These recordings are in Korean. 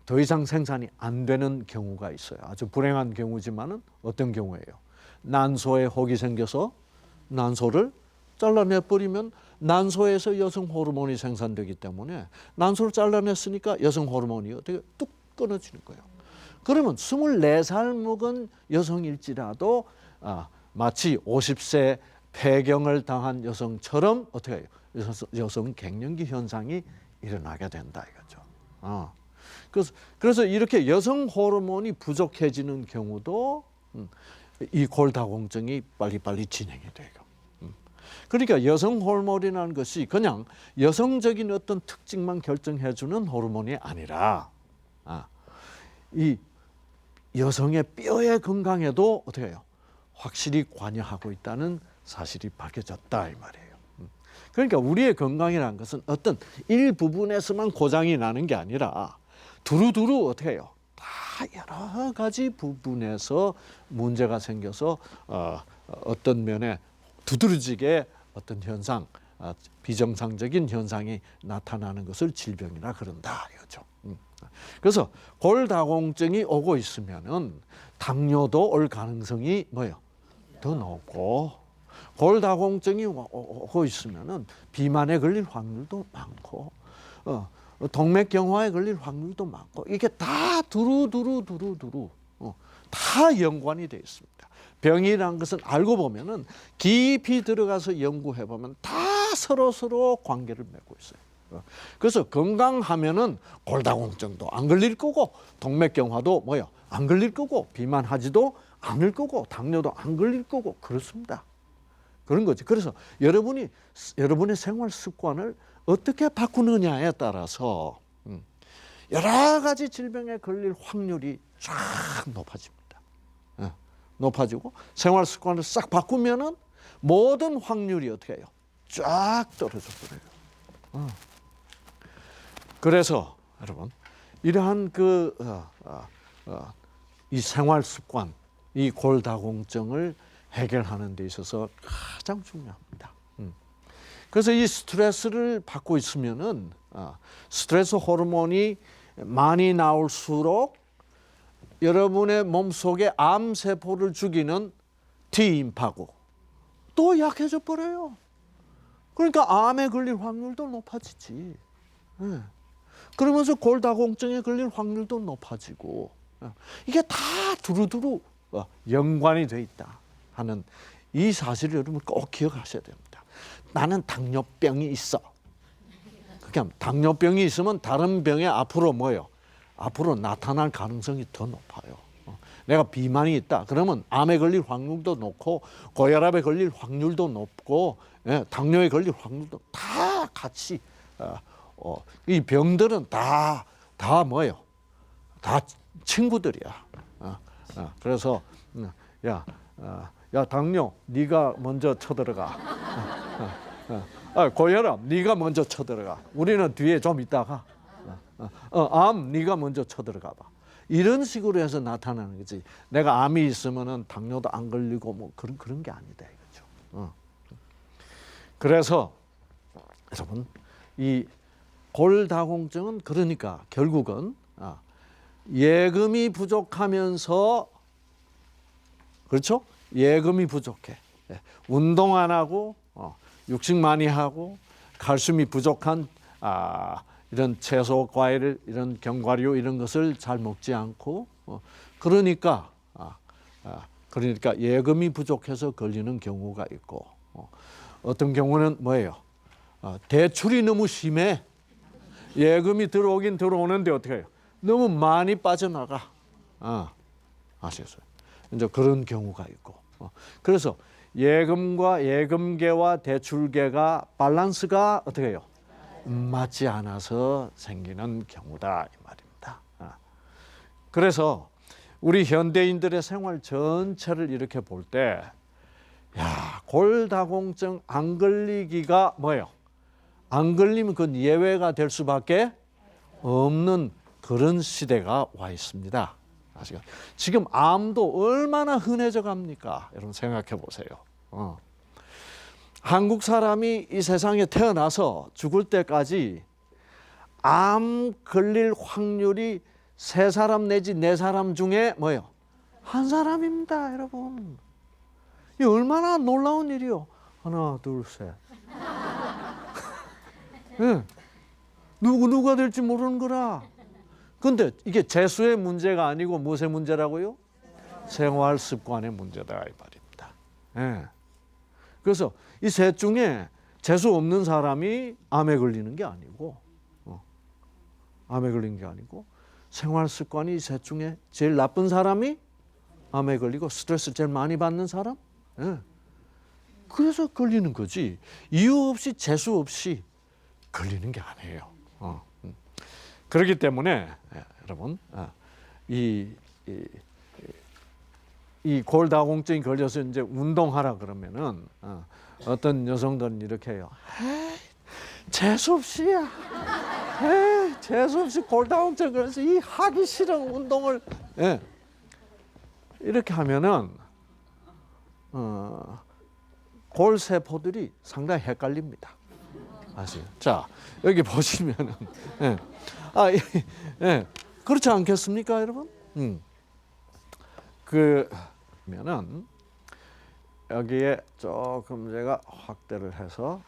더 이상 생산이 안 되는 경우가 있어요. 아주 불행한 경우지만은 어떤 경우예요? 난소에 혹이 생겨서 난소를 잘라내버리면 난소에서 여성 호르몬이 생산되기 때문에 난소를 잘라냈으니까 여성 호르몬이 어떻게 뚝 끊어지는 거예요. 그러면 24살 먹은 여성일지라도 마치 50세 폐경을 당한 여성처럼 어떻게 해요? 여성 갱년기 현상이 일어나게 된다 이거죠. 그래서 이렇게 여성 호르몬이 부족해지는 경우도 이 골다공증이 빨리빨리 진행이 돼요. 그러니까 여성 호르몬이라는 것이 그냥 여성적인 어떤 특징만 결정해주는 호르몬이 아니라 이 여성의 뼈의 건강에도 어떻게 해요? 확실히 관여하고 있다는 사실이 밝혀졌다 이 말이에요. 그러니까 우리의 건강이라는 것은 어떤 일부분에서만 고장이 나는 게 아니라 두루두루 어떻게 해요? 다 여러 가지 부분에서 문제가 생겨서 어떤 면에 두드러지게 어떤 현상, 비정상적인 현상이 나타나는 것을 질병이라 그런다 이거죠. 그래서 골다공증이 오고 있으면은 당뇨도 올 가능성이 뭐예요? 더 높고, 골다공증이 오고 있으면은 비만에 걸릴 확률도 많고, 동맥경화에 걸릴 확률도 많고, 이게 다 두루두루 다 연관이 되어 있습니다. 병이라는 것은 알고 보면은 깊이 들어가서 연구해 보면 다 서로 관계를 맺고 있어요. 그래서 건강하면은 골다공증도 안 걸릴 거고, 동맥경화도 뭐요? 안 걸릴 거고, 비만하지도 않을 거고, 당뇨도 안 걸릴 거고, 그렇습니다. 그런 거죠. 그래서 여러분의 생활 습관을 어떻게 바꾸느냐에 따라서 여러 가지 질병에 걸릴 확률이 쫙 높아집니다. 높아지고 생활 습관을 싹 바꾸면은 모든 확률이 어떻게 해요? 쫙 떨어져 버려요. 그래서 여러분 이러한 이 생활 습관, 이 골다공증을 해결하는 데 있어서 가장 중요합니다. 그래서 이 스트레스를 받고 있으면은 스트레스 호르몬이 많이 나올수록 여러분의 몸속에 암세포를 죽이는 T임파구 또 약해져 버려요. 그러니까 암에 걸릴 확률도 높아지지. 그러면서 골다공증에 걸릴 확률도 높아지고, 이게 다 두루두루 연관이 돼 있다 하는 이 사실을 여러분 꼭 기억하셔야 됩니다. 나는 당뇨병이 있어. 그러니까 당뇨병이 있으면 다른 병에 앞으로 뭐예요? 앞으로 나타날 가능성이 더 높아요. 내가 비만이 있다. 그러면 암에 걸릴 확률도 높고, 고혈압에 걸릴 확률도 높고, 당뇨에 걸릴 확률도 다 같이 이 병들은 다 뭐예요? 다 친구들이야. 그래서 야 당뇨, 네가 먼저 쳐들어가. 고혈압, 네가 먼저 쳐들어가. 우리는 뒤에 좀 있다가. 암, 네가 먼저 쳐들어가 봐. 이런 식으로 해서 나타나는 거지. 내가 암이 있으면은 당뇨도 안 걸리고 뭐 그런 게 아니다 이거죠. 그래서 여러분 이 골다공증은 그러니까 결국은 예금이 부족하면서, 그렇죠? 예금이 부족해. 운동 안 하고 육식 많이 하고 칼슘이 부족한 이런 채소, 과일, 이런 견과류 이런 것을 잘 먹지 않고, 그러니까 예금이 부족해서 걸리는 경우가 있고, 어떤 경우는 뭐예요? 대출이 너무 심해. 예금이 들어오긴 들어오는데 어떻게 해요? 너무 많이 빠져나가. 아시겠어요? 이제 그런 경우가 있고, 그래서 예금과 예금계와 대출계가 밸런스가 어떻게 해요? 맞지 않아서 생기는 경우다 이 말입니다. 그래서 우리 현대인들의 생활 전체를 이렇게 볼 때, 골다공증 안 걸리기가 뭐예요? 안 걸리면 그건 예외가 될 수밖에 없는 그런 시대가 와 있습니다. 지금 암도 얼마나 흔해져 갑니까? 여러분 생각해 보세요. 한국 사람이 이 세상에 태어나서 죽을 때까지 암 걸릴 확률이 세 사람 내지 네 사람 중에 뭐예요? 한 사람입니다, 여러분. 이 얼마나 놀라운 일이요. 하나, 둘, 셋. 네. 누가 될지 모르는 거라. 근데 이게 재수의 문제가 아니고 무엇의 문제라고요? 생활 습관의 문제다 이 말입니다. 네. 그래서 이 셋 중에 재수 없는 사람이 암에 걸리는 게 아니고, 암에 걸린 게 아니고, 생활 습관이 이 셋 중에 제일 나쁜 사람이 암에 걸리고 스트레스 제일 많이 받는 사람? 네. 그래서 걸리는 거지. 이유 없이 재수 없이 걸리는 게 아니에요. 그렇기 때문에 여러분 이 골다공증이 걸려서 이제 운동하라 그러면은 어떤 여성들은 이렇게 해요. 재수 없이야. 재수 없이 골다공증 걸려서 이 하기 싫은 운동을 이렇게 하면은 골세포들이 상당히 헷갈립니다. 아시죠? 자, 여기 보시면은 그렇지 않겠습니까, 여러분? 그러면은 여기에 조금 제가 확대를 해서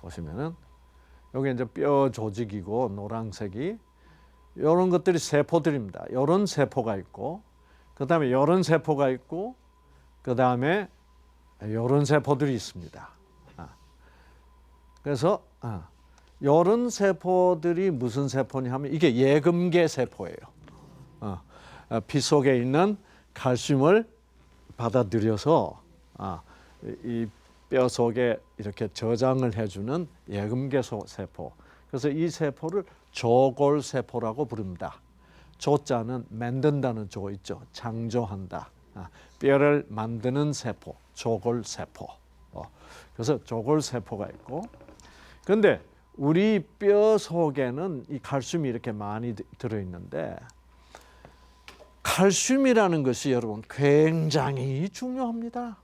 보시면은 여기 이제 뼈 조직이고 노란색이 이런 것들이 세포들입니다. 이런 세포가 있고, 그 다음에 이런 세포가 있고, 그 다음에 이런 세포들이 있습니다. 그래서 이런 세포들이 무슨 세포냐 하면 이게 예금계 세포예요. 피 속에 있는 칼슘을 받아들여서 이 뼈 속에 이렇게 저장을 해주는 예금계 세포. 그래서 이 세포를 조골세포라고 부릅니다. 조자는 만든다는 조 있죠. 창조한다. 뼈를 만드는 세포, 조골세포. 그래서 조골세포가 있고, 그런데 우리 뼈 속에는 이 칼슘이 이렇게 많이 들어있는데, 칼슘이라는 것이 여러분 굉장히 중요합니다.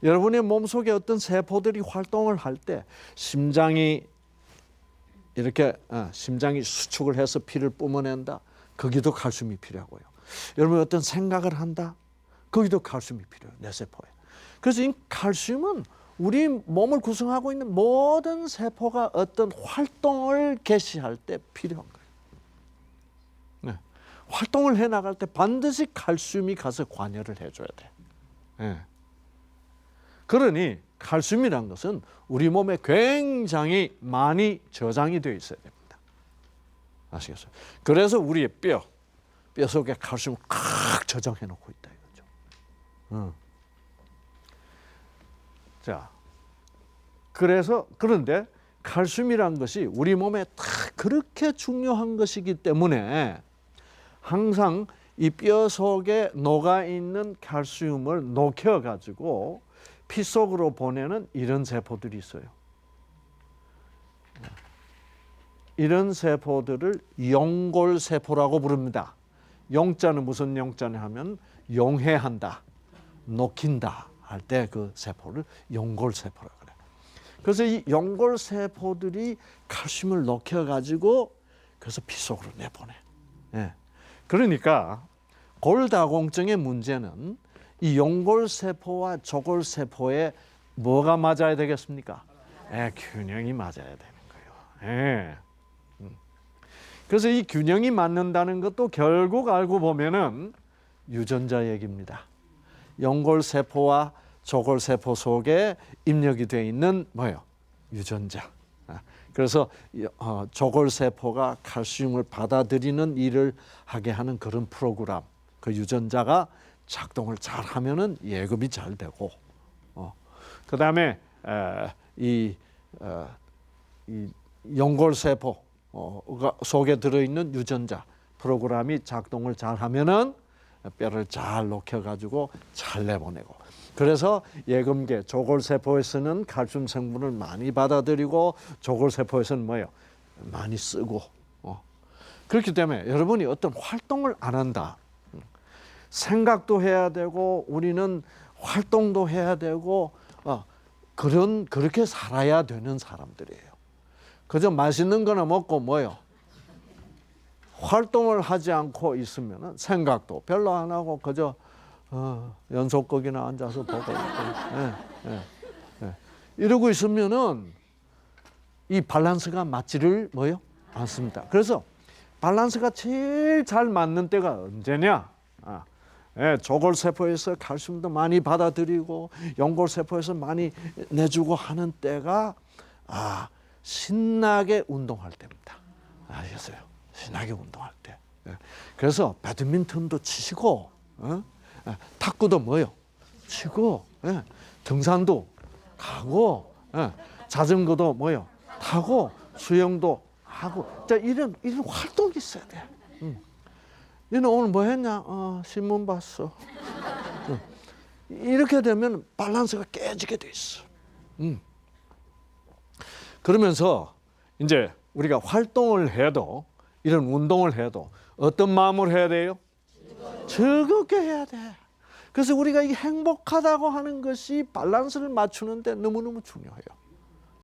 여러분의 몸속에 어떤 세포들이 활동을 할 때 심장이 이렇게 심장이 수축을 해서 피를 뿜어낸다. 거기도 칼슘이 필요하고요. 여러분 어떤 생각을 한다. 거기도 칼슘이 필요해요. 내 세포에. 그래서 이 칼슘은 우리 몸을 구성하고 있는 모든 세포가 어떤 활동을 개시할 때 필요한 거예요. 네. 활동을 해나갈 때 반드시 칼슘이 가서 관여를 해줘야 돼. 네. 그러니 칼슘이란 것은 우리 몸에 굉장히 많이 저장이 되어 있어야 됩니다. 아시겠어요? 그래서 우리의 뼈 속에 칼슘을 꽉 저장해 놓고 있다 이거죠. 자, 그런데 칼슘이란 것이 우리 몸에 다 그렇게 중요한 것이기 때문에 항상 이 뼈 속에 녹아 있는 칼슘을 녹여 가지고 피 속으로 보내는 이런 세포들이 있어요. 이런 세포들을 용골세포라고 부릅니다. 용자는 무슨 용자냐 하면 용해한다, 녹인다 할 때 그 세포를 용골세포라고 그래요. 그래서 이 용골세포들이 칼슘을 녹여가지고 그래서 피 속으로 내보내. 그러니까 골다공증의 문제는 이 용골세포와 조골세포에 뭐가 맞아야 되겠습니까? 균형이 맞아야 되는 거예요. 그래서 이 균형이 맞는다는 것도 결국 알고 보면은 유전자 얘기입니다. 용골세포와 조골세포 속에 입력이 되어 있는 뭐예요? 유전자. 그래서 조골세포가 칼슘을 받아들이는 일을 하게 하는 그런 프로그램, 그 유전자가 작동을 잘 하면은 예금이 잘 되고, 그 다음에 이 용골세포 속에 들어있는 유전자 프로그램이 작동을 잘 하면은 뼈를 잘 녹여가지고 잘 내보내고, 그래서 예금계 조골세포에서는 칼슘 성분을 많이 받아들이고 조골세포에서는 뭐예요? 많이 쓰고. 그렇기 때문에 여러분이 어떤 활동을 안 한다. 생각도 해야 되고 우리는 활동도 해야 되고 그렇게 살아야 되는 사람들이에요. 그저 맛있는 거나 먹고 뭐요? 활동을 하지 않고 있으면 생각도 별로 안 하고 그저 연속극이나 앉아서 보고 있고 이러고 있으면은 이 밸런스가 맞지를 뭐요? 않습니다. 그래서 밸런스가 제일 잘 맞는 때가 언제냐? 조골세포에서 칼슘도 많이 받아들이고 연골세포에서 많이 내주고 하는 때가 신나게 운동할 때입니다. 아시겠어요? 신나게 운동할 때. 그래서 배드민턴도 치시고 탁구도 뭐요? 치고 등산도 가고 자전거도 뭐요? 타고 수영도 하고 이런 활동이 있어야 돼. 너는 오늘 뭐 했냐? 신문 봤어. 이렇게 되면 밸런스가 깨지게 돼 있어. 그러면서 이제 우리가 활동을 해도 이런 운동을 해도 어떤 마음으로 해야 돼요? 즐겁게 해야 돼. 그래서 우리가 이 행복하다고 하는 것이 밸런스를 맞추는데 너무너무 중요해요.